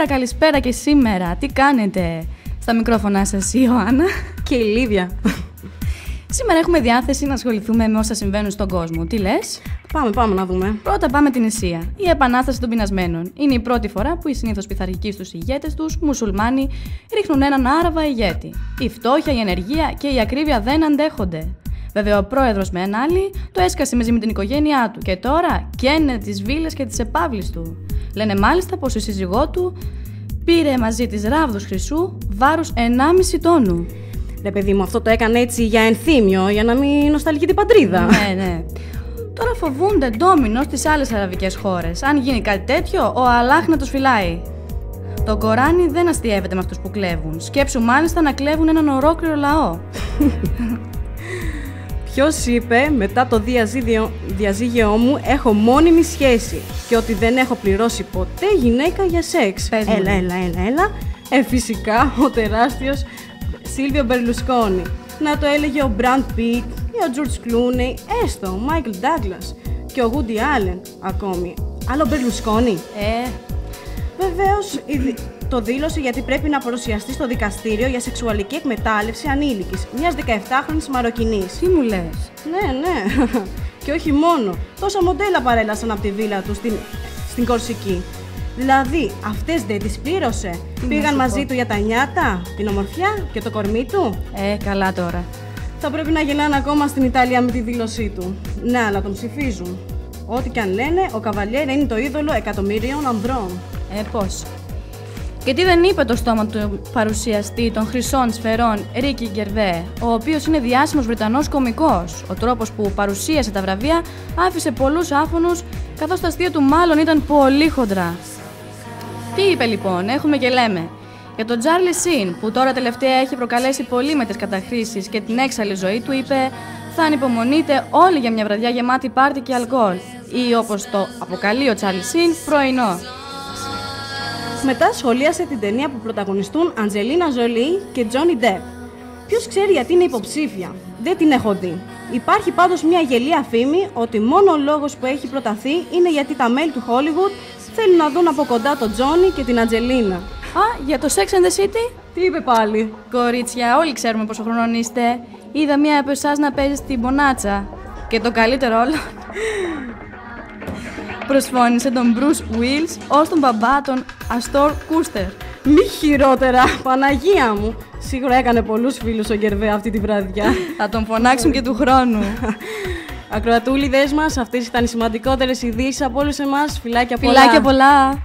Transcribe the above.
Καλησπέρα και σήμερα. Τι κάνετε? Στα μικρόφωνα σας η Ιωάννα και η Λίδια. Σήμερα έχουμε διάθεση να ασχοληθούμε με όσα συμβαίνουν στον κόσμο. Τι λες? Πάμε να δούμε. Πρώτα πάμε την Ισία. Η επανάσταση των πεινασμένων. Είναι η πρώτη φορά που οι συνήθως πειθαρχικοί στους ηγέτες τους, μουσουλμάνοι, ρίχνουν έναν Άραβα ηγέτη. Η φτώχεια, η ανεργία και η ακρίβεια δεν αντέχονται. Βέβαια, ο πρόεδρος με έναν άλλη το έσκασε μαζί με την οικογένειά του και τώρα καίνε τις βίλες και τις επαύλεις του. Λένε μάλιστα πως η σύζυγό του πήρε μαζί της ράβδους χρυσού βάρους 1,5 τόνου. Ρε παιδί μου, αυτό το έκανε έτσι για ενθύμιο, για να μην νοσταλγεί την πατρίδα. Ναι. Τώρα φοβούνται ντόμινο στις άλλες αραβικές χώρες. Αν γίνει κάτι τέτοιο, ο Αλλάχ να τους φυλάει. Το Κοράνι δεν αστιεύεται με αυτούς που κλέβουν. Σκέψου μάλιστα να κλέβουν έναν ολόκληρο λαό. Ποιος είπε μετά το διαζύγιό μου έχω μόνιμη σχέση και ότι δεν έχω πληρώσει ποτέ γυναίκα για σεξ? Έλα. Φυσικά ο τεράστιος Σίλβιο Μπερλουσκόνι. Να το έλεγε ο Μπραντ Πιτ ή ο Τζορτζ Κλούνεϊ, έστω ο Μάικλ Ντάγκλας και ο Γούντι Άλεν ακόμη. Άλλο Μπερλουσκόνι. Βεβαίως το δήλωσε γιατί πρέπει να παρουσιαστεί στο δικαστήριο για σεξουαλική εκμετάλλευση ανήλικης, μιας 17χρονης Μαροκινής. Τι μου λες? Ναι. Και όχι μόνο. Τόσα μοντέλα παρέλασαν από τη βίλα του στην Κορσική. Δηλαδή, αυτές δεν τις πλήρωσε? Πήγαν μαζί του για τα νιάτα, την ομορφιά και το κορμί του. Καλά τώρα. Θα πρέπει να γελάνε ακόμα στην Ιταλία με τη δήλωσή του. Ναι, αλλά τον ψηφίζουν. Ό,τι κι αν λένε, ο Καβαλιέρη είναι το είδωλο εκατομμυρίων ανδρών. Πώς? Και τι δεν είπε το στόμα του παρουσιαστή των χρυσών σφαιρών Ρίκι Γκερβέ, ο οποίος είναι διάσημος Βρετανός κωμικός. Ο τρόπος που παρουσίασε τα βραβεία άφησε πολλούς άφωνους, καθώς τα αστεία του μάλλον ήταν πολύ χοντρά. Τι είπε λοιπόν? Έχουμε και λέμε. Για τον Τσάρλι Σιν, που τώρα τελευταία έχει προκαλέσει πολύ με τις καταχρήσεις και την έξαλλη ζωή του, είπε «Θα ανυπομονείτε όλοι για μια βραδιά γεμάτη πάρτι και αλκοόλ» ή όπως το αποκαλεί ο Τσάρλι Σιν, πρωινό. Μετά σχολίασε την ταινία που πρωταγωνιστούν Αντζελίνα Ζολί και Τζόνι Ντεπ. Ποιος ξέρει γιατί είναι υποψήφια? Δεν την έχω δει. Υπάρχει πάντως μια γελία φήμη ότι μόνο ο λόγος που έχει προταθεί είναι γιατί τα μέλη του Hollywood θέλουν να δουν από κοντά τον Τζόνι και την Αντζελίνα. Για το Sex and the City? Τι είπε πάλι? Κορίτσια, όλοι ξέρουμε πόσο χρονών είστε. Είδα μία από εσάς να παίζει στην Μπονάτσα. Και το καλύτερο όλο, προσφώνησε τον Bruce Willis ως τον μπαμπά των Αστόρ Κούστερ. Μη χειρότερα, Παναγία μου. Σίγουρα έκανε πολλούς φίλους ο Γκερβέ αυτή τη βραδιά. Θα τον φωνάξουν και του χρόνου. Ακροατούλιδες μας, αυτές ήταν οι σημαντικότερες ειδήσεις από όλους εμάς. Φιλάκια πολλά. Φιλάκια πολλά.